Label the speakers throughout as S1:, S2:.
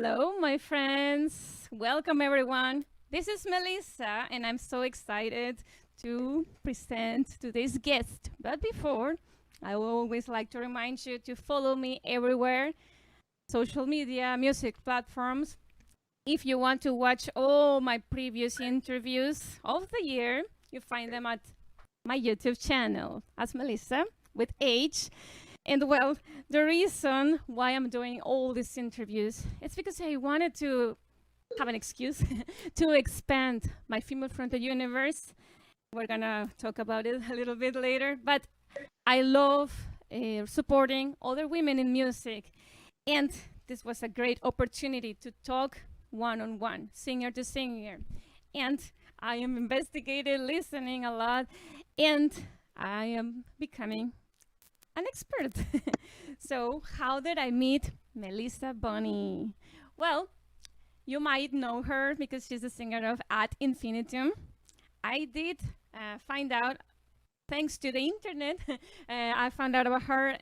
S1: Hello, my friends. Welcome, everyone. This is Mhelyssa, and I'm so excited to present today's guest. But before, I always like to remind you to follow me everywhere, social media, music platforms. If you want to watch all my previous interviews of the year, you find them at my YouTube channel as Mhelyssa with H. And well, the reason why I'm doing all these interviews is because I wanted to have an excuse to expand my female-fronted universe. We're gonna talk about it a little bit later, but I love supporting other women in music. And this was a great opportunity to talk one-on-one, singer to singer. And I am investigating, listening a lot, and I am becoming an expert. So how did I meet Mhelyssa Bonny? Well, you might know her because she's a singer of At Infinitum. I did find out, thanks to the internet, I found out about her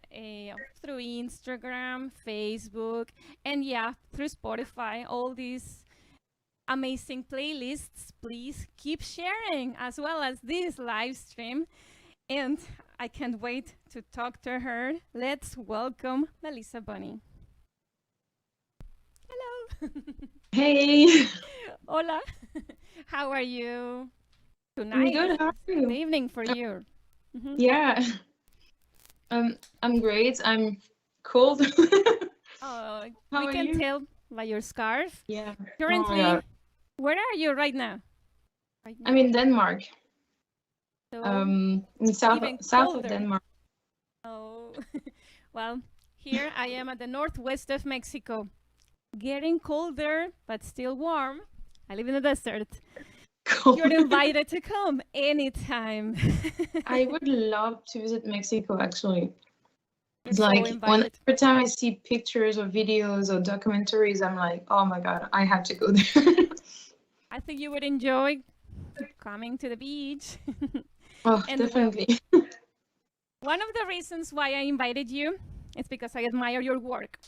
S1: through Instagram, Facebook, and yeah, through Spotify, all these amazing playlists. Please keep sharing as well as this live stream. And I can't wait to talk to her. Let's welcome Mhelyssa Bonny. Hello.
S2: Hey.
S1: Hola. How are you tonight?
S2: I'm good. How are
S1: Good
S2: you?
S1: evening for you.
S2: Yeah. I'm great. I'm cold.
S1: Oh,
S2: How
S1: we
S2: are
S1: can
S2: you?
S1: tell by your scarf.
S2: Yeah. Oh my
S1: Currently,
S2: God.
S1: where are you right now?
S2: I'm in Denmark.
S1: So
S2: In
S1: even
S2: south of
S1: colder.
S2: Denmark.
S1: Oh, well, here I am at the northwest of Mexico. Getting colder, but still warm. I live in the desert.
S2: Cold.
S1: You're invited to come anytime.
S2: I would love to visit Mexico, actually. It's
S1: You're so
S2: like
S1: invited.
S2: every time I see pictures or videos or documentaries, I'm like, oh my God, I have to go there.
S1: I think you would enjoy coming to the beach.
S2: Oh,
S1: And well,
S2: definitely.
S1: one of the reasons why I invited you is because I admire your work.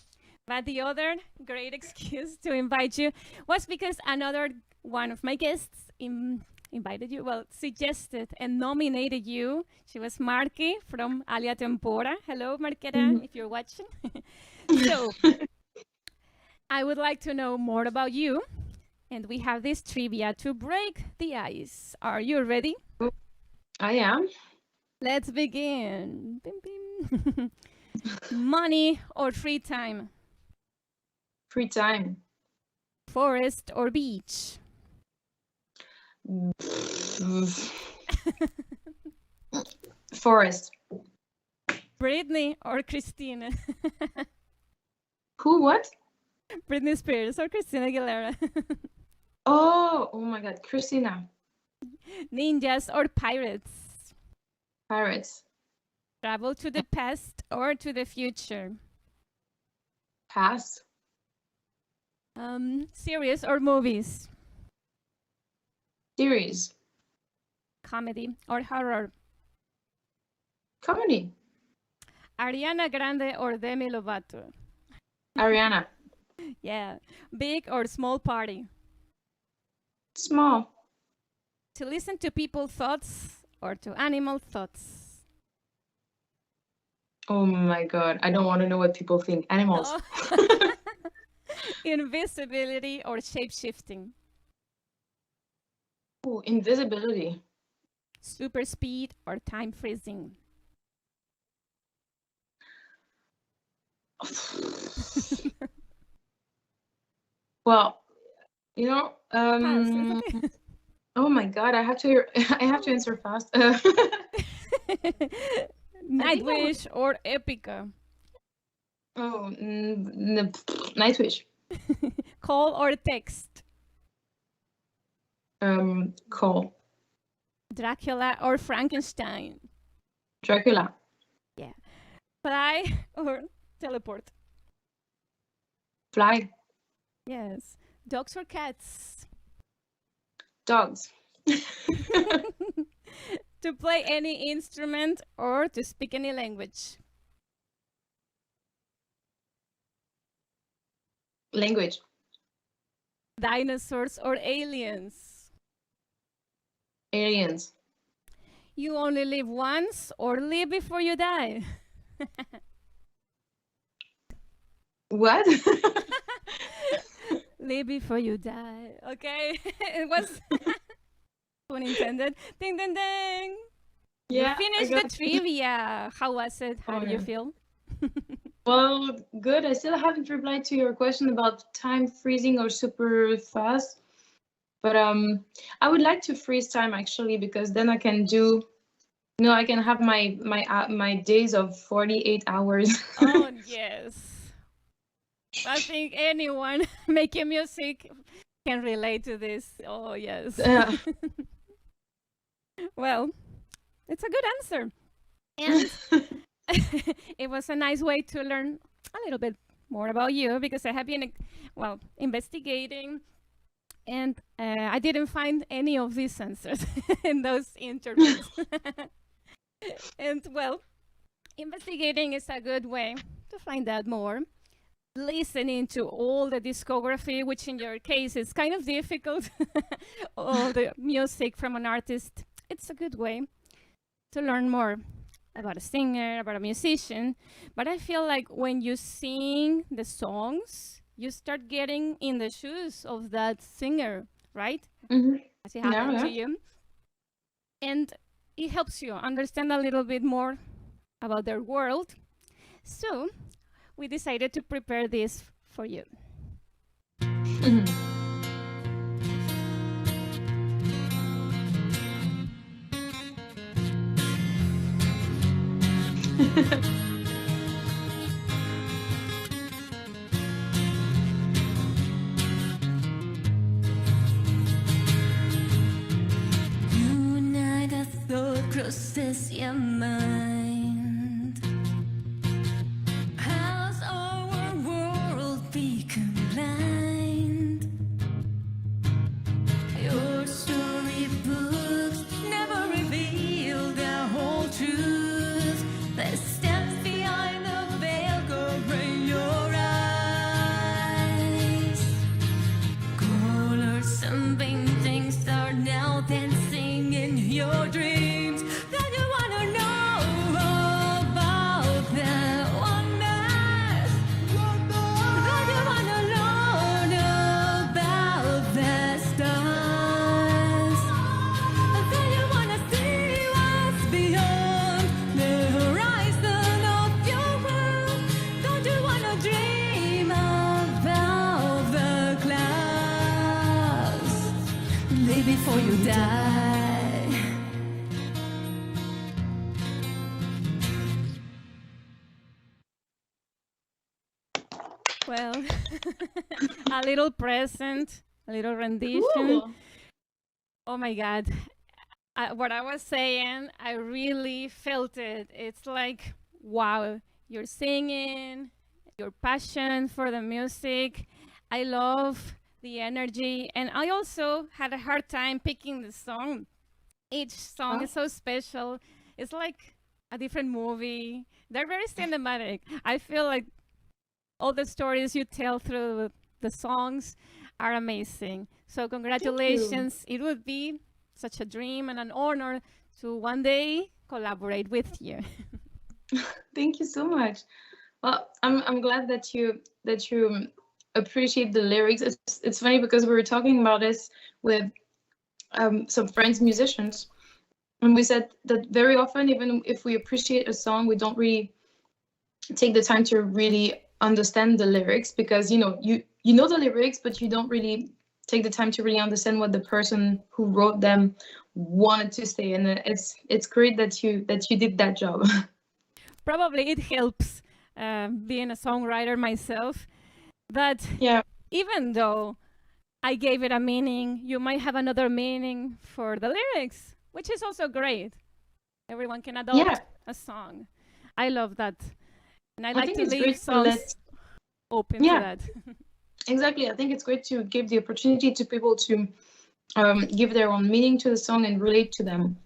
S1: But the other great excuse to invite you was because another one of my guests invited you, well, suggested and nominated you. She was Marky from Alia Tempora. Hello, Marquera, if you're watching. So I would like to know more about you. And we have this trivia to break the ice. Are you ready?
S2: I am.
S1: Let's begin. Bim, bim. Money or free time?
S2: Free time.
S1: Forest or beach?
S2: Forest.
S1: Britney or Christina?
S2: Who? What?
S1: Britney Spears or Christina Aguilera?
S2: Oh my God, Christina.
S1: Ninjas or pirates?
S2: Pirates.
S1: Travel to the past or to the future?
S2: Pass.
S1: Series or movies?
S2: Series.
S1: Comedy or horror?
S2: Comedy.
S1: Ariana Grande or Demi Lovato?
S2: Ariana.
S1: Yeah. Big or small party?
S2: Small.
S1: To listen to people's thoughts or to animal thoughts?
S2: Oh my God, I don't want to know what people think. Animals.
S1: Oh. Invisibility or shape-shifting?
S2: Oh, invisibility.
S1: Super speed or time freezing?
S2: Well, you know,
S1: Pass. It's okay.
S2: oh my God, I have to answer fast.
S1: Nightwish or Epica?
S2: Oh, Nightwish.
S1: Call or text?
S2: Call.
S1: Dracula or Frankenstein?
S2: Dracula.
S1: Yeah. Fly or teleport?
S2: Fly.
S1: Yes. Dogs or cats?
S2: Dogs.
S1: To play any instrument or to speak any language?
S2: Language.
S1: dinosaurs or aliens?
S2: Aliens.
S1: You only live once or live before you die?
S2: What?
S1: Live before you die. Okay, it was pun intended. Ding ding ding.
S2: Yeah,
S1: You finished the trivia. How was it? How did you feel?
S2: Well, good. I still haven't replied to your question about time freezing or super fast. But I would like to freeze time actually, because then I can do, I can have my days of 48 hours.
S1: Oh, yes. I think anyone making music can relate to this. Oh, yes. Well, it's a good answer. And it was a nice way to learn a little bit more about you, because I have been, investigating, and I didn't find any of these answers in those interviews. And, investigating is a good way to find out more. Listening to all the discography, which in your case is kind of difficult, all the music from an artist, it's a good way to learn more about a singer, about a musician. But I feel like when you sing the songs, you start getting in the shoes of that singer, right?
S2: Mm-hmm.
S1: As it happened to you. And it helps you understand a little bit more about their world. So we decided to prepare this for you.
S3: Tonight a thought crosses your mind. Has our world become blind? Your storybooks never reveal the whole truth. The steps behind the veil cover your eyes. Colors and paintings are now dancing in your dreams. That you wanna know about the wonders. That you wanna learn about the stars. That you wanna see what's beyond the horizon of your world. Don't you wanna dream about the clouds? Live before you die.
S1: Well, a little present, a little rendition.
S2: Ooh.
S1: Oh my God. What I was saying, I really felt it. It's like, wow, you're singing, your passion for the music. I love the energy. And I also had a hard time picking the song. Each song is so special. It's like a different movie. They're very cinematic. I feel like all the stories you tell through the songs are amazing. So congratulations. It would be such a dream and an honor to one day collaborate with you.
S2: Thank you so much. Well, I'm glad that you appreciate the lyrics. It's funny because we were talking about this with some friends, musicians, and we said that very often, even if we appreciate a song, we don't really take the time to really understand the lyrics, because you know the lyrics, but you don't really take the time to really understand what the person who wrote them wanted to say. And it's great that you did that job.
S1: Probably it helps being a songwriter myself, that even though I gave it a meaning, you might have another meaning for the lyrics, which is also great. Everyone can adopt a song. I love that. And I like to leave songs open to that.
S2: Exactly. I think it's great to give the opportunity to people to give their own meaning to the song and relate to them.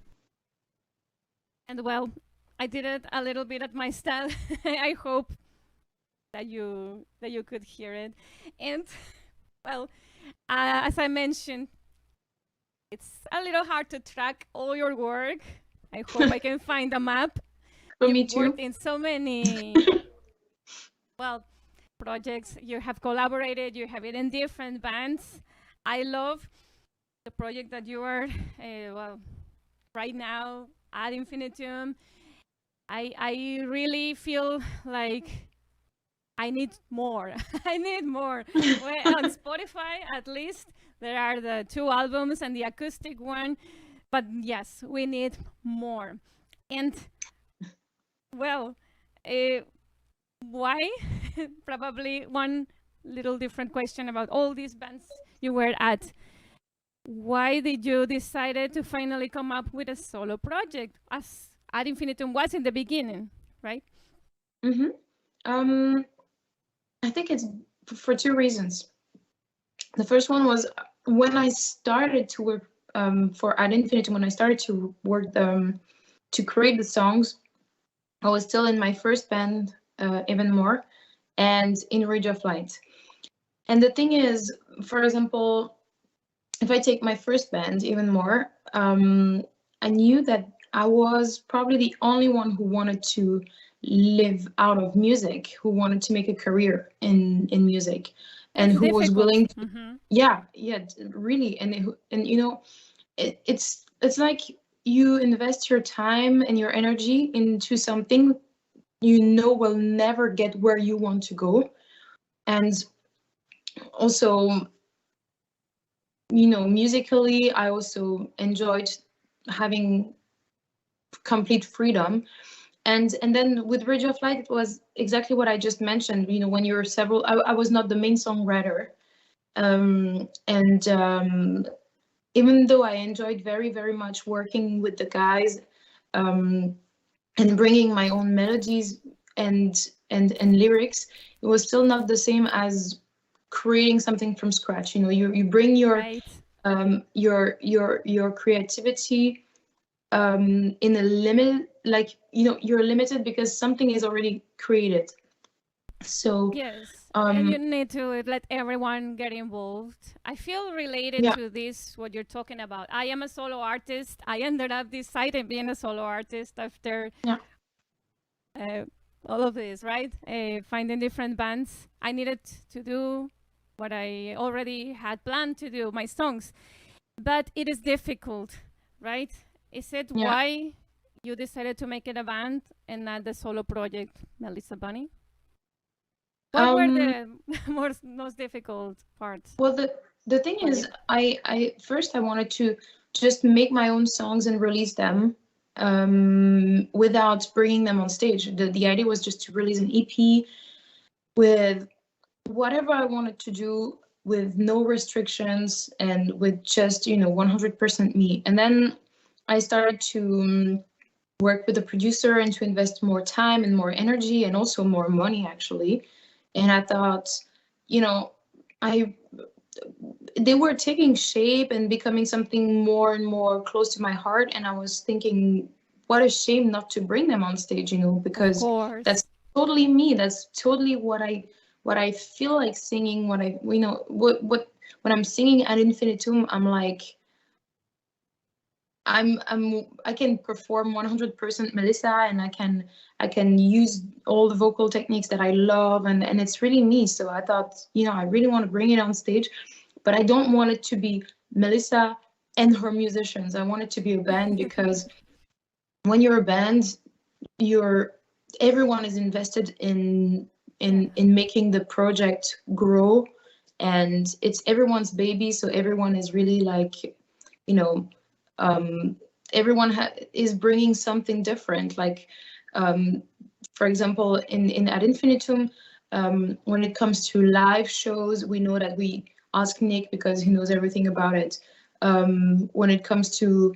S1: And well, I did it a little bit at my style. I hope that you could hear it. And well, As I mentioned, it's a little hard to track all your work. I hope I can find a map.
S2: For
S1: You've
S2: me too.
S1: worked in so many, well, projects. You have collaborated. You have been in different bands. I love the project that you are, well, right now at Infinitum. I really feel like I need more. I need more. Well, on Spotify, at least, there are the 2 albums and the acoustic one. But yes, we need more. And, well, why? Probably one little different question about all these bands you were at. Why did you decided to finally come up with a solo project as Ad Infinitum was in the beginning, right?
S2: Mm-hmm. I think it's for 2 reasons. The first one was when I started to work for Ad Infinitum, when I started to work to create the songs, I was still in my first band, Even More, and in Ridge of Light. And the thing is, for example, if I take my first band, Even More, I knew that I was probably the only one who wanted to live out of music, who wanted to make a career in music, and
S1: That's
S2: who was
S1: difficult.
S2: willing to,
S1: Mhm.
S2: yeah, really, and you know, it's like you invest your time and your energy into something you know will never get where you want to go, and also, you know, musically, I also enjoyed having complete freedom. And then with Ridge of Light, it was exactly what I just mentioned. You know, when you're several, I was not the main songwriter. And even though I enjoyed very, very much working with the guys and bringing my own melodies and lyrics, it was still not the same as creating something from scratch. You know, you bring your
S1: Right.
S2: your creativity in a limit, like, you know, you're limited because something is already created. So
S1: Yes. And
S2: um
S1: you need to let everyone get involved. I feel related
S2: yeah,
S1: to this, what you're talking about. I am a solo artist. I ended up deciding being a solo artist after
S2: yeah,
S1: uh, all of this, right? Finding different bands. I needed to do what I already had planned to do, my songs. But it is difficult, right? Is it
S2: yeah.
S1: why you decided to make it a band and not the solo project, Mhelyssa Bonny? What were
S2: um
S1: the most difficult parts?
S2: well, the thing
S1: For
S2: is,
S1: you?
S2: I first I wanted to just make my own songs and release them without bringing them on stage. The idea was just to release an EP with whatever I wanted to do, with no restrictions and with just, you know, 100% me. And then I started to work with the producer and to invest more time and more energy and also more money, actually. And I thought, you know, I they were taking shape and becoming something more and more close to my heart, and I was thinking, what a shame not to bring them on stage, you know,
S1: Of
S2: because
S1: course.
S2: that's totally me. That's totally what I feel like singing. What I, you know, what when I'm singing at Infinitum, I'm like, I can perform 100% Mhelyssa, and I can use all the vocal techniques that I love, and it's really me. So I thought, you know, I really want to bring it on stage, but I don't want it to be Mhelyssa and her musicians. I want it to be a band, because when you're a band, you're everyone is invested in making the project grow, and it's everyone's baby, so everyone is really like, you know, everyone is bringing something different. Like, for example, in Ad Infinitum, when it comes to live shows, we know that we ask Nick because he knows everything about it. When it comes to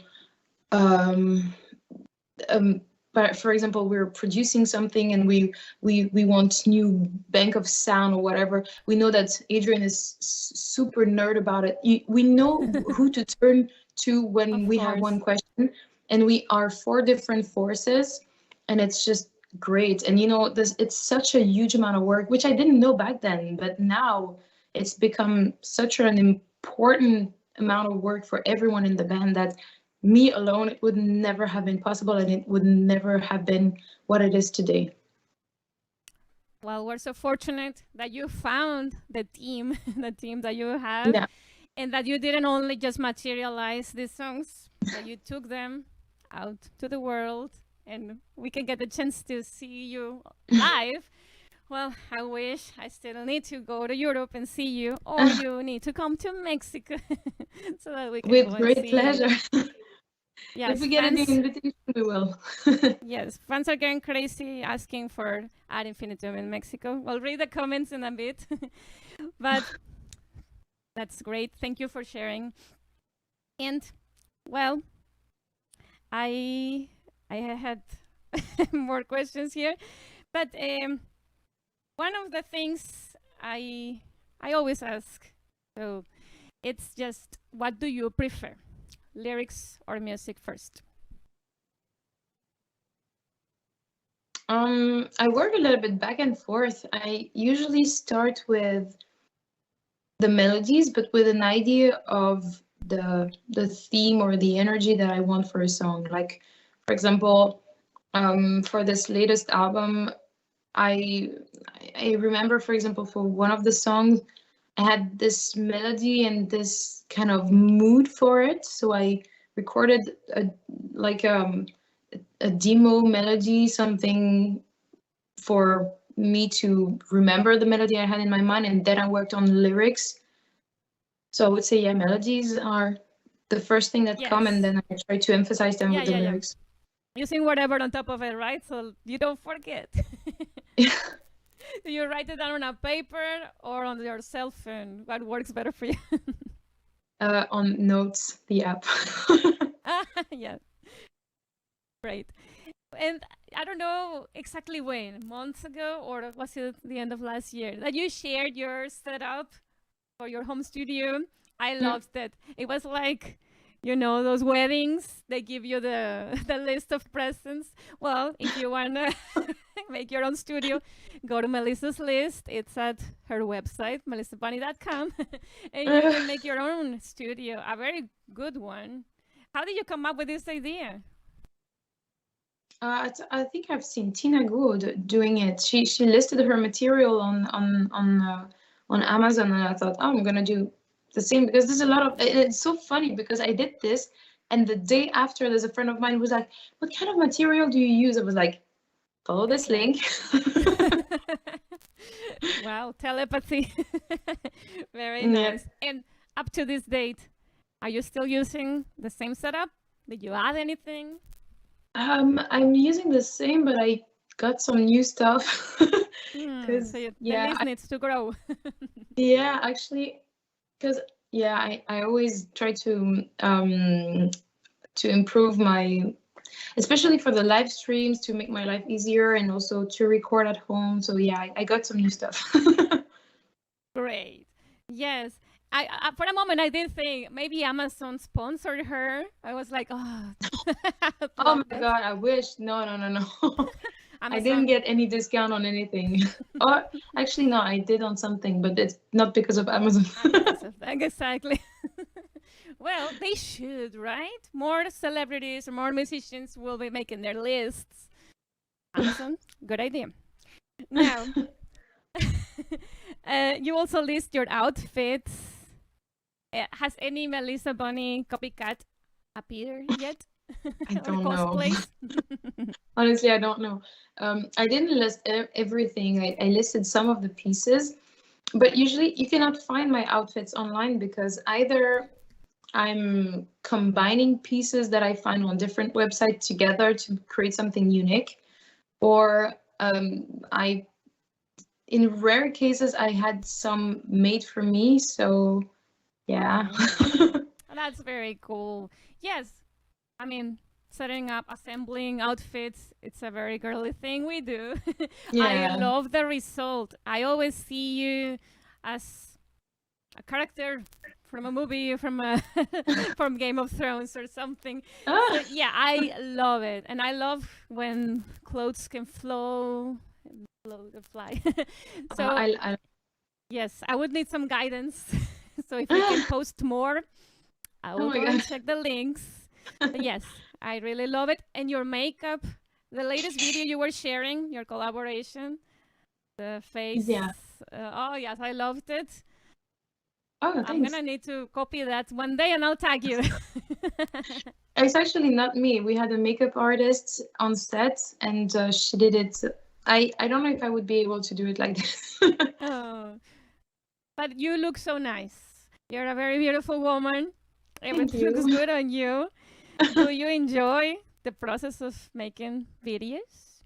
S2: but for example, we're producing something and we want new bank of sound or whatever, we know that Adrian is super nerd about it. We know who to turn to when
S1: Of
S2: we have
S1: course.
S2: one question, and we are 4 different forces, and it's just great. And you know, this, it's such a huge amount of work, which I didn't know back then, but now it's become such an important amount of work for everyone in the band that me alone, it would never have been possible, and it would never have been what it is today.
S1: Well, we're so fortunate that you found the team, the team that you have,
S2: Yeah.
S1: and that you didn't only just materialize these songs, but you took them out to the world, and we can get the chance to see you live. Well, I wish I still need to go to Europe and see you, or you need to come to Mexico so that we can
S2: With
S1: go and
S2: great
S1: see
S2: pleasure.
S1: you. Yes,
S2: If we get a new
S1: fans,
S2: invitation, we will.
S1: yes, fans are getting crazy asking for Ad Infinitum in Mexico. We'll read the comments in a bit, but that's great. Thank you for sharing. And well, I had more questions here, but one of the things I always ask, so it's just, what do you prefer, lyrics or music first?
S2: I work a little bit back and forth. I usually start with the melodies, but with an idea of the theme or the energy that I want for a song. Like, for example, for this latest album, I remember, for example, for one of the songs, I had this melody and this kind of mood for it. So I recorded a demo melody, something for me to remember the melody I had in my mind, and then I worked on the lyrics. So I would say, yeah, melodies are the first thing that come, and
S1: Yes.
S2: then I try to emphasize them
S1: Yeah,
S2: with the
S1: yeah, yeah.
S2: lyrics.
S1: You sing whatever on top of it, right? So you don't forget. Do you write it down on a paper or on your cell phone? What works better for you?
S2: On Notes, the app.
S1: Yeah. Great. And I don't know exactly when, months ago, or was it the end of last year, that you shared your setup for your home studio. I loved it. It was like, you know, those weddings, they give you the list of presents. Well, if you want to make your own studio, go to Mhelyssa's list. It's at her website, melissabonny.com, and you can make your own studio, a very good one. How did you come up with this idea?
S2: I think I've seen Tina Good doing it. She listed her material on Amazon, and I thought, oh, I'm gonna do the same, because there's a lot of. It's so funny because I did this, and the day after, there's a friend of mine who was like, "What kind of material do you use?" I was like, "Follow this link."
S1: Wow, telepathy. Very
S2: Yeah.
S1: nice. And up to this date, are you still using the same setup? Did you add anything?
S2: I'm using the same, but I got some new stuff.
S1: So the
S2: yeah,
S1: list needs to grow.
S2: yeah, actually, because yeah, I always try to improve my, especially for the live streams, to make my life easier, and also to record at home. So yeah, I got some new stuff.
S1: Great. Yes. I for a moment I did think maybe Amazon sponsored her. I was like, oh.
S2: Oh my God, I wish. No. I didn't
S1: Amazon.
S2: get any discount on anything. Or actually, no, I did on something, but it's not because of Amazon.
S1: Exactly. Well, they should, right? More celebrities or more musicians will be making their lists. Amazon, good idea. Now, you also list your outfits. Has any Mhelyssa Bonny copycat appeared yet?
S2: I
S1: Or
S2: don't know.
S1: cosplays?
S2: Honestly, I don't know. I didn't list everything. I listed some of the pieces, but usually you cannot find my outfits online, because either I'm combining pieces that I find on different websites together to create something unique, or in rare cases, I had some made for me. So yeah.
S1: That's very cool. Yes, I mean, setting up, assembling outfits, it's a very girly thing we do. I
S2: Yeah.
S1: love the result. I always see you as a character from a movie, from from Game of Thrones or something. So yeah, I love it. And I love when clothes can flow and fly. So
S2: I
S1: Yes, I would need some guidance. So if you can post more, I
S2: Oh
S1: will
S2: my
S1: go and
S2: God.
S1: check the links. But yes, I really love it. And your makeup, the latest video you were sharing, your collaboration, the face.
S2: Yeah.
S1: Oh, yes, I loved it.
S2: Oh,
S1: I'm
S2: thanks.
S1: gonna need to copy that one day and I'll tag you.
S2: It's actually not me. We had a makeup artist on set, and she did it. I don't know if I would be able to do it like this.
S1: Oh, but you look so nice. You're a very beautiful woman.
S2: Thank
S1: Everything looks
S2: you.
S1: good on you. Do you enjoy the process of making videos?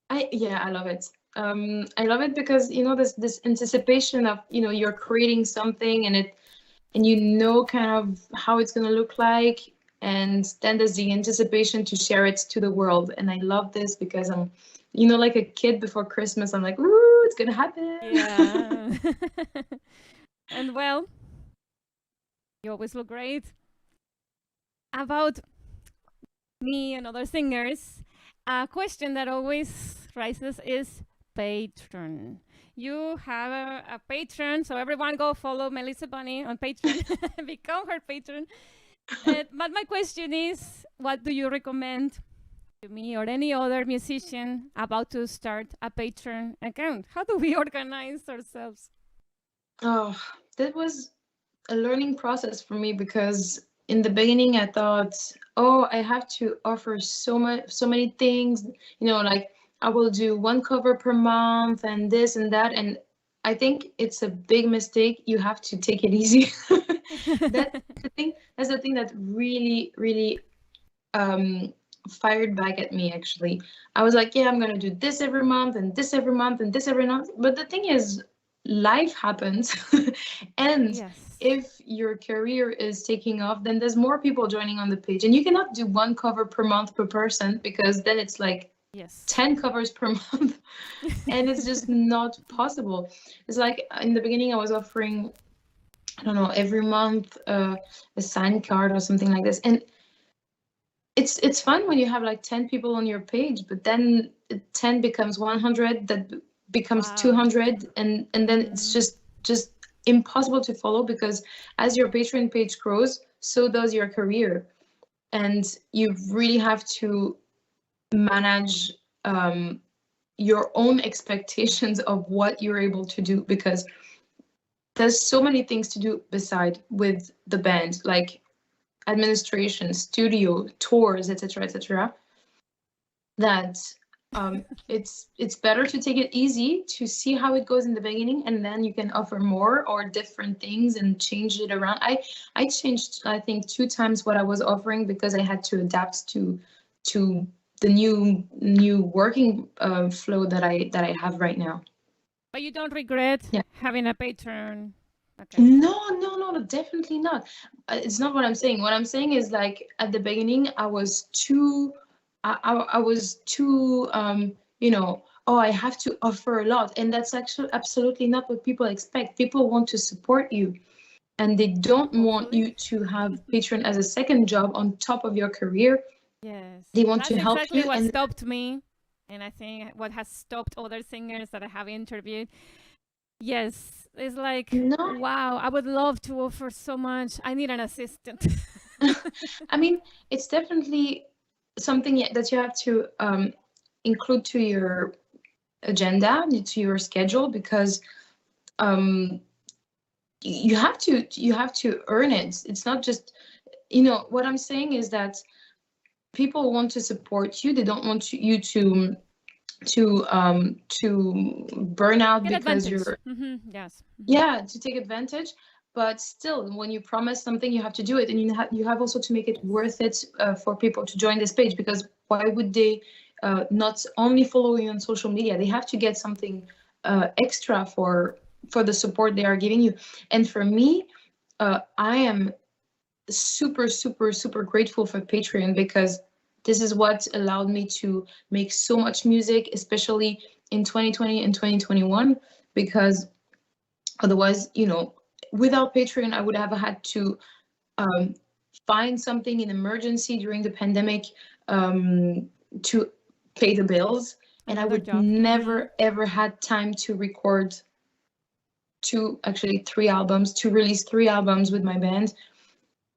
S2: I love it. I love it because this anticipation of you're creating something, and kind of how it's gonna look like, and then there's the anticipation to share it to the world. And I love this because I'm like a kid before Christmas. I'm like, ooh, it's gonna happen.
S1: Yeah. And well, you always look great. About me and other singers, a question that always rises is patron. You have a patron, so everyone go follow Mhelyssa Bonny on Patreon, become her patron. But my question is, what do you recommend to me or any other musician about to start a Patreon account? How do we organize ourselves?
S2: Oh, that was a learning process for me because in the beginning I thought, oh, I have to offer so many things, like I will do one cover per month and this and that. And I think it's a big mistake. You have to take it easy. That's the thing that really, really fired back at me, actually. I was like, yeah, I'm gonna do this every month and this every month and this every month. But the thing is, life happens. And
S1: Yes.
S2: if your career is taking off, then there's more people joining on the page. And you cannot do one cover per month per person, because then it's like
S1: Yes.
S2: 10 covers per month. And it's just not possible. It's like in the beginning, I was offering, I don't know, every month a signed card or something like this. And it's fun when you have like 10 people on your page, but then 10 becomes 100, that becomes
S1: Wow.
S2: 200, and then it's just impossible to follow, because as your Patreon page grows, so does your career. And you really have to manage your own expectations of what you're able to do, because there's so many things to do beside with the band, like administration, studio, tours, etc., that it's better to take it easy, to see how it goes in the beginning, and then you can offer more or different things and change it around. I changed, I think, 2 times what I was offering, because I had to adapt to the new working flow that I have right now.
S1: But you don't regret
S2: Yeah.
S1: having a Patreon account?
S2: No, definitely not. It's not what I'm saying. What I'm saying is, like, at the beginning, I was too, I was too, oh, I have to offer a lot. And that's actually absolutely not what people expect. People want to support you, and they don't want
S1: Hopefully.
S2: you to have Patreon as a second job on top of your career.
S1: Yes.
S2: They want
S1: That's
S2: to help
S1: exactly
S2: you.
S1: what
S2: And
S1: stopped me. And I think what has stopped other singers that I have interviewed. Yes. It's like,
S2: no,
S1: wow, I would love to offer so much. I need an assistant.
S2: I mean, it's definitely something that you have to include to your agenda, to your schedule, because you have to earn it. It's not just, what I'm saying is that people want to support you. They don't want you to burn out
S1: Get
S2: because
S1: advantage.
S2: you're
S1: Yes.
S2: to take advantage. But still, when you promise something, you have to do it, and you have also to make it worth it for people to join this page, because why would they not only follow you on social media? They have to get something extra for the support they are giving you. And for me, I am super, super, super grateful for Patreon, because this is what allowed me to make so much music, especially in 2020 and 2021, because otherwise, without Patreon, I would have had to find something in emergency during the pandemic to pay the bills, and I
S1: Another
S2: would
S1: job.
S2: never ever had time to record three albums, to release 3 albums with my band,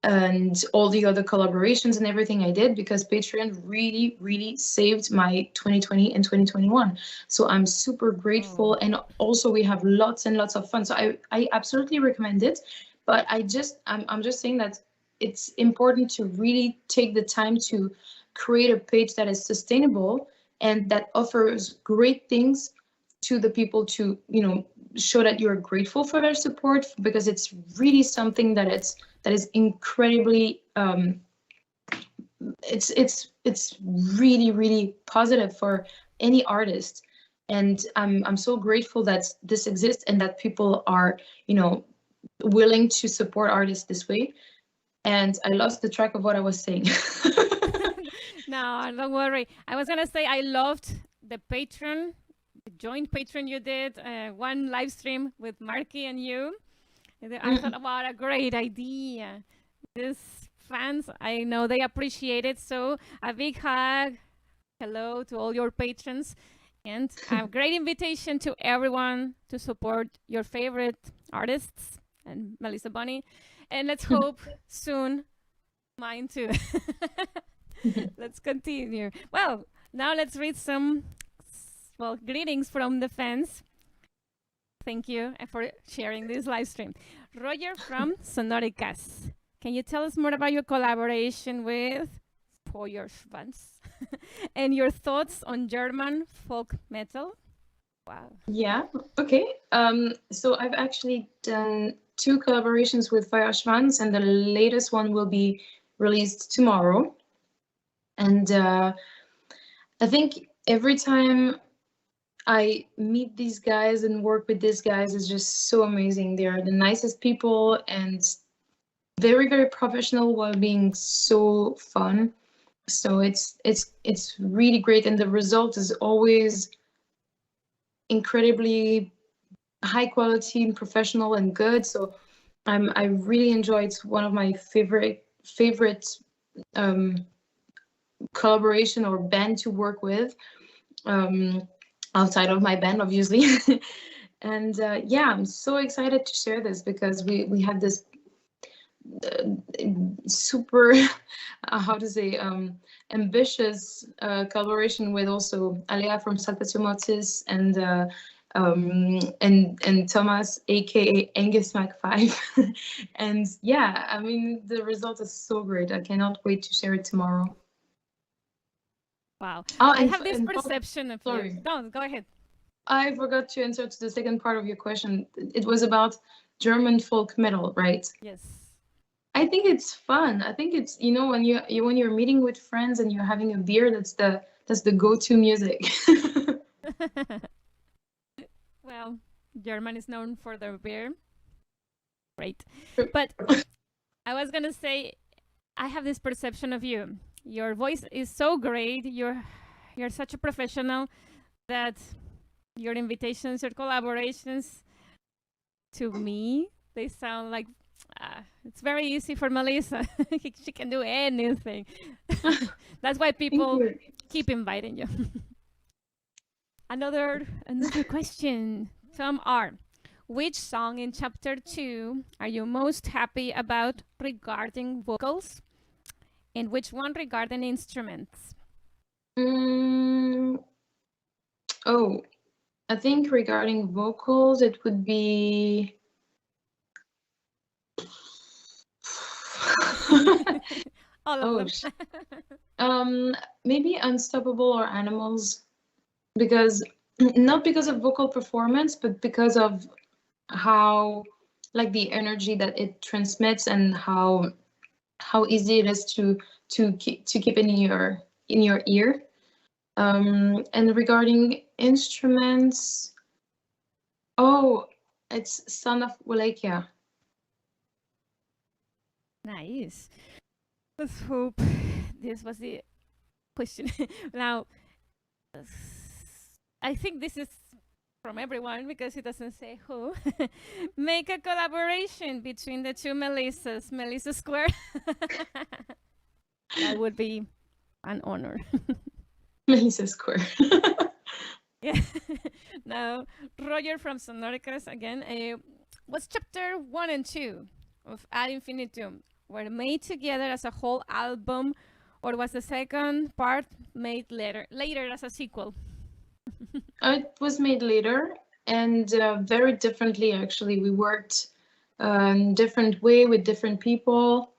S2: and all the other collaborations and everything I did, because Patreon really, really saved my 2020 and 2021. So I'm super grateful. And also we have lots and lots of fun. So I absolutely recommend it. But I'm just saying that it's important to really take the time to create a page that is sustainable and that offers great things to the people, to, you know, show that you're grateful for their support, because it's really something that is incredibly it's really, really positive for any artist. And I'm so grateful that this exists and that people are, you know, willing to support artists this way. And I lost the track of what I was saying.
S1: No, don't worry. I was gonna say I loved the Patreon, the joint Patreon you did, one live stream with Marky and you. I thought, what a great idea. These fans, I know they appreciate it. So a big hug, hello to all your patrons, and a great invitation to everyone to support your favorite artists and Mhelyssa, Bonny. And let's hope soon mine too. Let's continue. Well, now let's read some greetings from the fans. Thank you for sharing this live stream. Roger from Sonora. Can you tell us more about your collaboration with Feuerschwanz and your thoughts on German folk metal? Wow.
S2: Yeah, okay. So I've actually done 2 collaborations with Feuerschwanz, and the latest one will be released tomorrow. And I think every time I meet these guys and work with these guys, is just so amazing. They are the nicest people and very, very professional while being so fun. So it's really great, and the result is always incredibly high quality and professional and good. So I really enjoy. It's one of my favorite collaboration or band to work with, outside of my band, obviously. And yeah, I'm so excited to share this, because we had this super how to say ambitious collaboration with also Alia from Saltatio and Thomas, aka Angus Mac 5. And yeah, I mean, the result is so great. I cannot wait to share it tomorrow.
S1: Wow.
S2: Oh,
S1: I
S2: and
S1: have this perception of
S2: sorry.
S1: you. No, go ahead.
S2: I forgot to answer to the second part of your question. It was about German folk metal, right?
S1: Yes.
S2: I think it's fun. I think it's, you know, when you're meeting with friends and you're having a beer, that's the go-to music.
S1: Well, German is known for their beer. Great. But I was gonna say, I have this perception of you. Your voice is so great. You're such a professional that your invitations, your collaborations, to me, they sound like it's very easy for Mhelyssa. She can do anything. That's why people keep inviting you. Another question from R. Which song in chapter 2 are you most happy about regarding vocals? And which one regarding instruments?
S2: Oh, I think regarding vocals, it would be
S1: All of them.
S2: Maybe Unstoppable or Animals, because not because of vocal performance, but because of how, like, the energy that it transmits and how easy it is to keep in your ear. And regarding instruments, it's Son of Wallachia.
S1: Nice. Let's hope this was the question. Now, I think this is from everyone because it doesn't say who. Make a collaboration between the two Mhelyssas. Mhelyssa Square. That would be an honor.
S2: Mhelyssa Square.
S1: Yeah. Now, Roger from Sonoricas again. Was chapter 1 and 2 of Ad Infinitum were made together as a whole album, or was the second part made later as a sequel?
S2: It was made later and very differently, actually. We worked in different way with different people.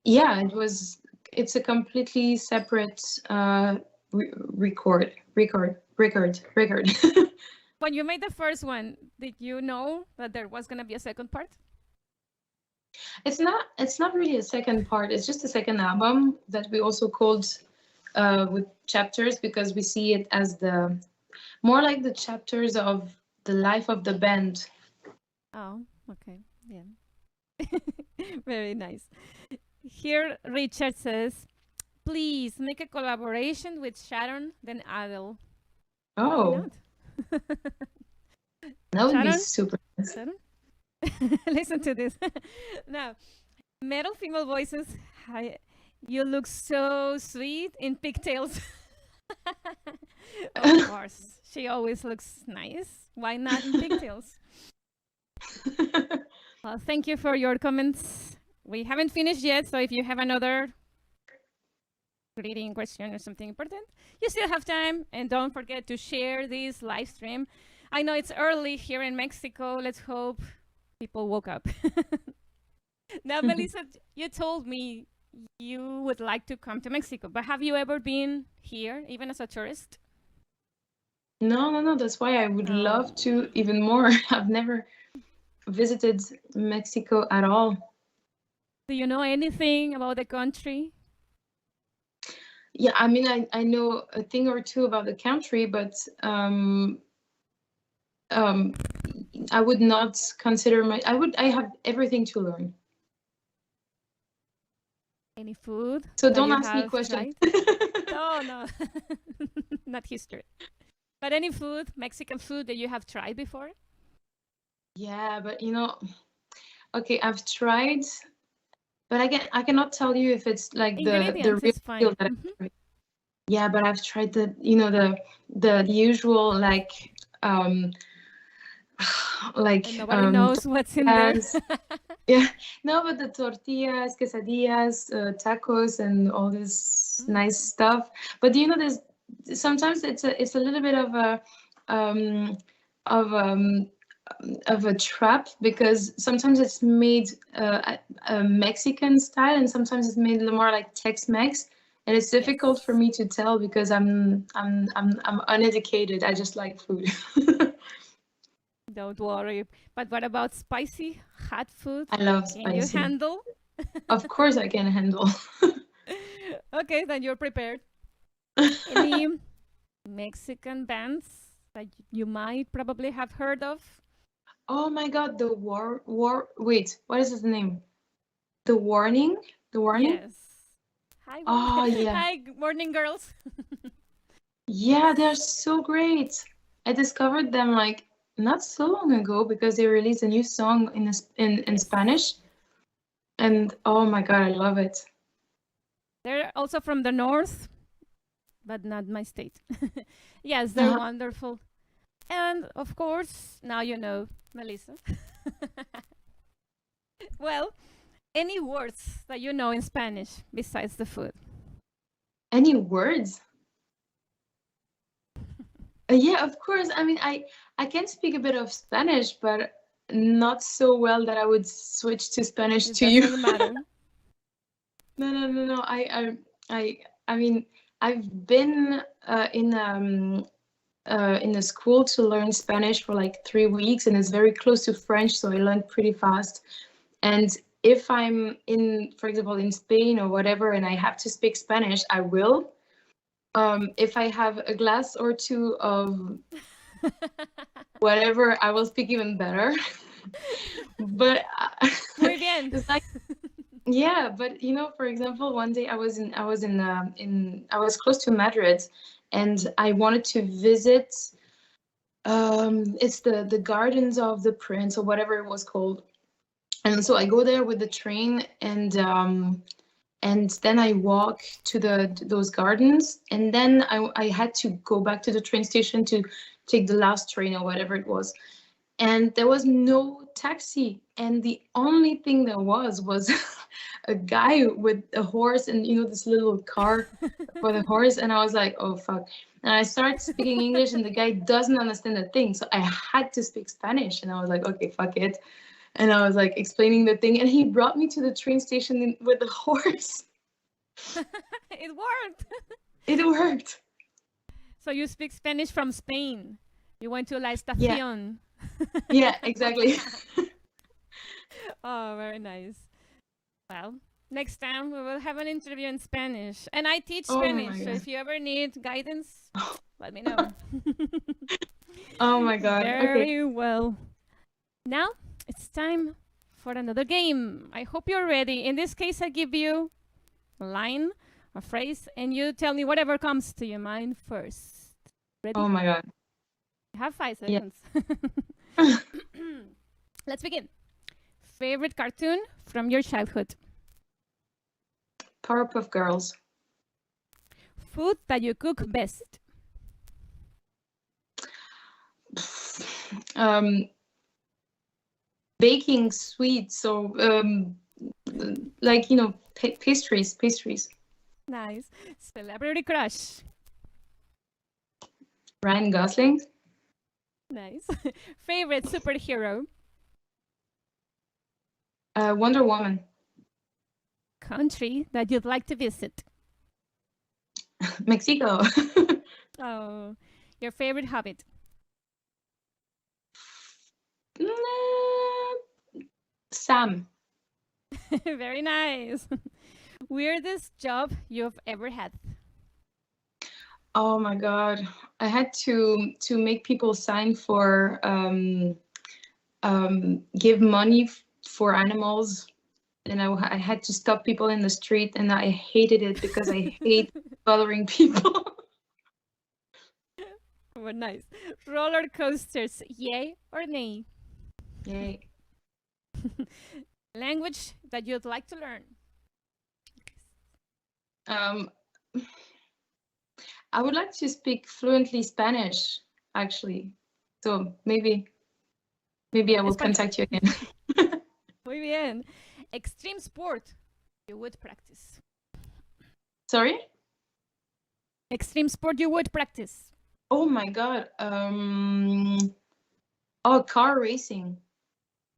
S2: Yeah, it's a completely separate record.
S1: When you made the first one, did you know that there was going to be a second part?
S2: It's not really a second part. It's just a second album that we also called with chapters, because we see it as the more like the chapters of the life of the band.
S1: Oh, okay. Yeah. Very nice. Here, Richard says, please make a collaboration with Sharon, then Adele. Why
S2: Oh,
S1: not?
S2: that would be
S1: Sharon?
S2: super nice.
S1: Sharon? Listen to this. Now, metal female voices. Hi, you look so sweet in pigtails. Of course, she always looks nice. Why not in pigtails? Well, thank you for your comments. We haven't finished yet, so if you have another greeting question or something important, you still have time. And don't forget to share this live stream. I know it's early here in Mexico. Let's hope people woke up. Now, Mhelyssa, you told me you would like to come to Mexico, but have you ever been here, even as a tourist?
S2: No. That's why I would
S1: Oh.
S2: love to even more. I've never visited Mexico at all.
S1: Do you know anything about the country?
S2: Yeah, I mean, I know a thing or two about the country, but I would not consider I have everything to learn.
S1: Any food?
S2: So
S1: that
S2: don't
S1: you
S2: ask me
S1: have
S2: questions.
S1: tried? No. Not history. But any food, Mexican food that you have tried before?
S2: Yeah, but okay, I've tried, but I cannot tell you if it's like the
S1: Ingredients
S2: real
S1: is fine.
S2: deal that I've tried. Yeah, but I've tried the usual like
S1: And nobody knows what's in there.
S2: tortillas. Yeah, no, but the tortillas, quesadillas, tacos, and all this nice stuff. But there's sometimes it's a little bit of a trap, because sometimes it's made a Mexican style, and sometimes it's made a little more like Tex-Mex, and it's difficult for me to tell because I'm uneducated. I just like food.
S1: Don't worry. But what about spicy, hot food?
S2: I love
S1: Can you
S2: spicy.
S1: handle?
S2: Of course I can handle.
S1: Okay, then you're prepared. Any Mexican bands that you might probably have heard of?
S2: Oh my God, the wait, what is his name? The Warning? The Warning?
S1: Yes. Hi,
S2: Oh, yeah.
S1: Hi, good morning, girls.
S2: Yeah, they're so great. I discovered them like not so long ago because they released a new song in Spanish. And oh my God, I love it.
S1: They're also from the north, but not my state. Yes, they're
S2: Uh-huh.
S1: wonderful. And of course, now you know Mhelyssa. Well, any words that you know in Spanish besides the food?
S2: Any words? Yeah, of course. I mean, I can speak a bit of Spanish, but not so well that I would switch to Spanish
S1: It
S2: to you.
S1: doesn't matter.
S2: No. I mean, I've been in a school to learn Spanish for like 3 weeks, and it's very close to French, so I learned pretty fast. And if I'm for example, in Spain or whatever, and I have to speak Spanish, I will. If I have a glass or two of whatever, I will speak even better. But
S1: Muy bien.
S2: it's like, yeah, but for example, one day I was close to Madrid, and I wanted to visit. It's the Gardens of the Prince or whatever it was called, and so I go there with the train, and then I walk to those gardens, and then I had to go back to the train station to take the last train or whatever it was. and there was no taxi, and the only thing there was a guy with a horse, and this little car for the horse, and I was like, oh fuck. And I started speaking English, and the guy doesn't understand a thing, so I had to speak Spanish, and I was like, okay, fuck it. And I was like explaining the thing, and he brought me to the train station with the horse.
S1: It worked.
S2: It worked.
S1: So you speak Spanish from Spain. You went to La Estación.
S2: Yeah, exactly.
S1: Oh, very nice. Well, next time we will have an interview in Spanish. And I teach
S2: Oh my
S1: Spanish, so
S2: God.
S1: if you ever need guidance, let me know.
S2: Oh my God.
S1: Very
S2: Okay.
S1: well. Now it's time for another game. I hope you're ready. In this case, I give you a line, a phrase, and you tell me whatever comes to your mind first. Ready?
S2: Oh my God.
S1: You have 5
S2: Yeah.
S1: seconds. Let's begin. Favorite cartoon from your childhood?
S2: Powerpuff Girls.
S1: Food that you cook best?
S2: Baking sweets, so like pastries.
S1: Nice. Celebrity crush?
S2: Ryan Gosling.
S1: Nice. Favorite superhero?
S2: Wonder Woman.
S1: Country that you'd like to visit?
S2: Mexico.
S1: Oh, your favorite habit?
S2: Sam.
S1: Very nice. Weirdest job you've ever had?
S2: Oh my God. I had to make people sign for give money for animals, and I had to stop people in the street, and I hated it because I hate bothering people.
S1: Oh, nice. Roller coasters, yay or nay?
S2: Yay.
S1: Language that you'd like to learn?
S2: I would like to speak fluently Spanish, actually. So maybe I will
S1: Español.
S2: contact you again.
S1: Muy bien. Extreme sport you would practice?
S2: Sorry?
S1: Extreme sport you would practice?
S2: Oh my God. Car racing.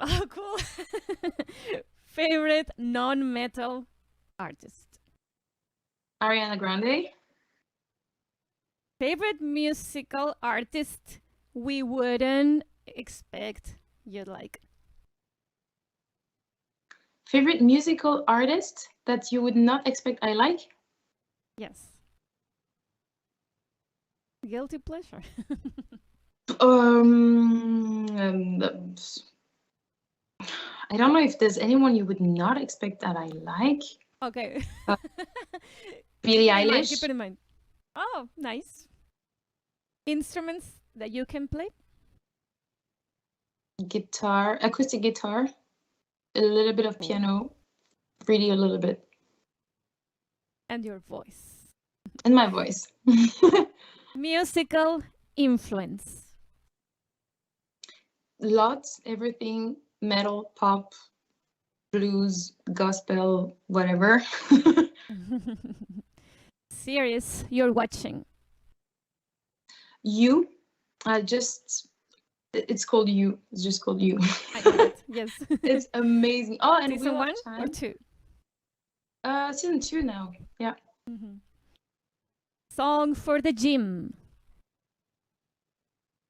S1: Oh, cool. Favorite non-metal artist?
S2: Ariana Grande.
S1: Favorite musical artist we wouldn't expect you'd like?
S2: Favorite musical artist that you would not expect I like?
S1: Yes. Guilty pleasure.
S2: I don't know if there's anyone you would not expect that I like.
S1: Okay.
S2: Billie
S1: Keep it in mind,
S2: Eilish.
S1: keep it in mind. Oh, nice. Instruments that you can play?
S2: Guitar, acoustic guitar, a little bit of piano, really a little bit,
S1: And your voice.
S2: and my voice.
S1: Musical influence.
S2: Lots, everything, metal, pop, blues, gospel, whatever.
S1: Series you're watching.
S2: You, it's called You. It's just called You.
S1: I know that. Yes.
S2: It's amazing. Oh, and
S1: Season
S2: Wheel
S1: 1
S2: of
S1: or
S2: Time.
S1: 2?
S2: Season 2 now. Yeah.
S1: Song for the gym.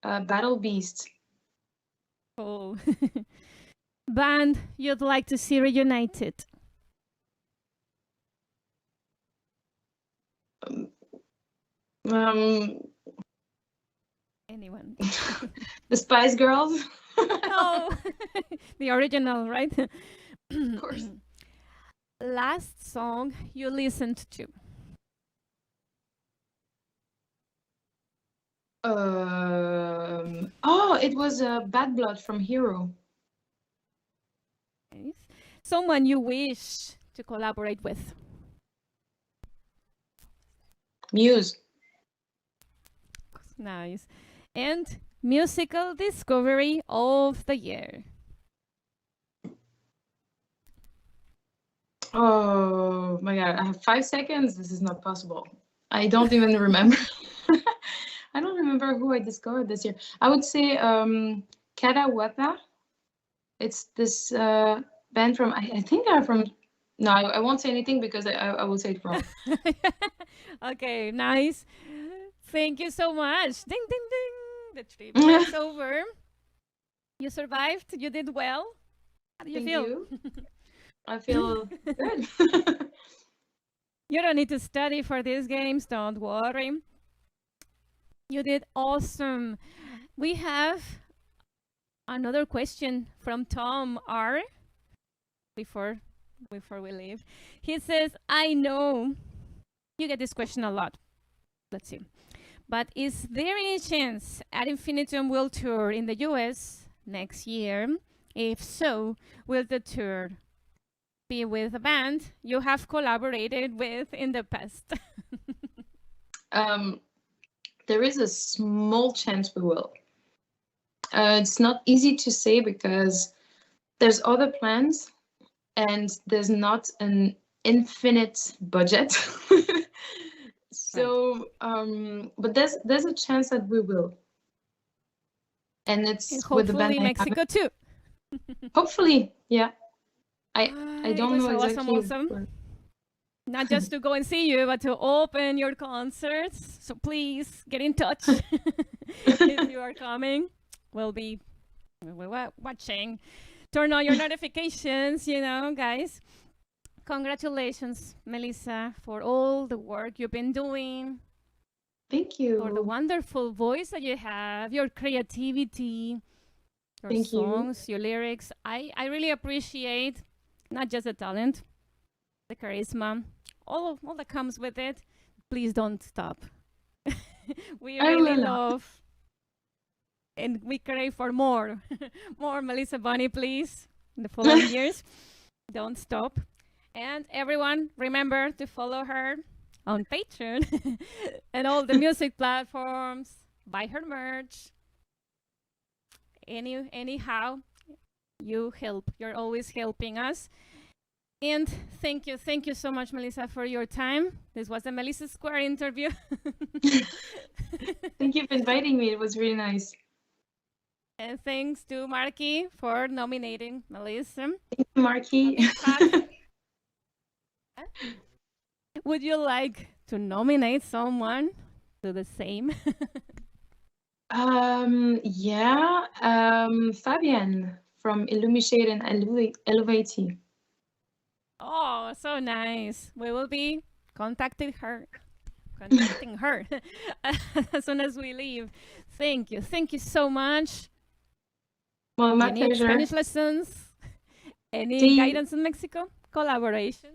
S2: Battle Beast.
S1: Oh. Band you'd like to see reunited. Anyone?
S2: The Spice Girls.
S1: No. The original, right?
S2: Of course.
S1: Last song you listened to.
S2: It was Bad Blood from Hero.
S1: Nice. Someone you wish to collaborate with.
S2: Muse.
S1: Nice. And musical discovery of the year.
S2: Oh my God, I have 5 seconds. This is not possible. I don't even remember. I don't remember who I discovered this year. I would say Karawata. It's this band from, I think they're from, no, I won't say anything because I will say it wrong.
S1: Okay, nice. Thank you so much. Ding, ding, ding. The trivia is over. You survived. You did well. How do you
S2: Thank
S1: feel?
S2: you. I feel good.
S1: You don't need to study for these games. Don't worry. You did awesome. We have another question from Tom R. Before we leave. He says, I know you get this question a lot. Let's see. But is there any chance Ad Infinitum will tour in the US next year? If so, will the tour be with a band you have collaborated with in the past?
S2: There is a small chance we will. It's not easy to say because there's other plans and there's not an infinite budget. So, but there's a chance that we will. And it's
S1: And
S2: with the band.
S1: hopefully Mexico too.
S2: Hopefully, yeah. I
S1: It
S2: don't
S1: was
S2: know
S1: awesome,
S2: exactly.
S1: awesome. Not just to go and see you, but to open your concerts. So please get in touch if you are coming. We'll be watching. Turn on your notifications, guys. Congratulations, Mhelyssa, for all the work you've been doing,
S2: Thank you.
S1: for the wonderful voice that you have, your creativity, your
S2: Thank you.
S1: songs, your lyrics. I really appreciate not just the talent, the charisma, all that comes with it. Please don't stop. We
S2: I
S1: really
S2: will not.
S1: love and we crave for more. More Mhelyssa Bonny, please, in the following years. Don't stop. And everyone, remember to follow her on Patreon and all the music platforms. Buy her merch. Anyhow, you help. You're always helping us. And thank you so much, Mhelyssa, for your time. This was the Mhelyssa Square interview.
S2: Thank you for inviting me. It was really nice.
S1: And thanks to Marky for nominating Mhelyssa.
S2: Thank you, Marky.
S1: In fact, would you like to nominate someone to the same?
S2: Yeah, Fabian from Illuminate and Elevate.
S1: Oh, so nice. We will be contacting her as soon as we leave. Thank you so much.
S2: Well, my
S1: Any
S2: pleasure.
S1: Spanish lessons? Any
S2: Sí.
S1: guidance in Mexico? Collaboration?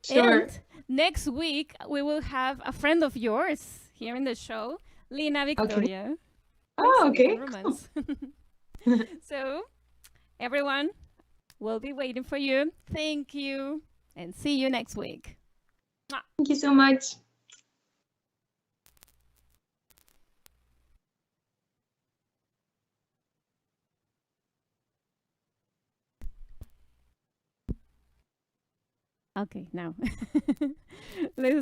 S2: Sure.
S1: And next week, we will have a friend of yours here in the show, Lina Victoria.
S2: Oh,
S1: Sleep
S2: okay.
S1: and Romance. So, everyone, we'll be waiting for you. Thank you, and see you next week.
S2: Thank you so much.
S1: Okay, now. Let's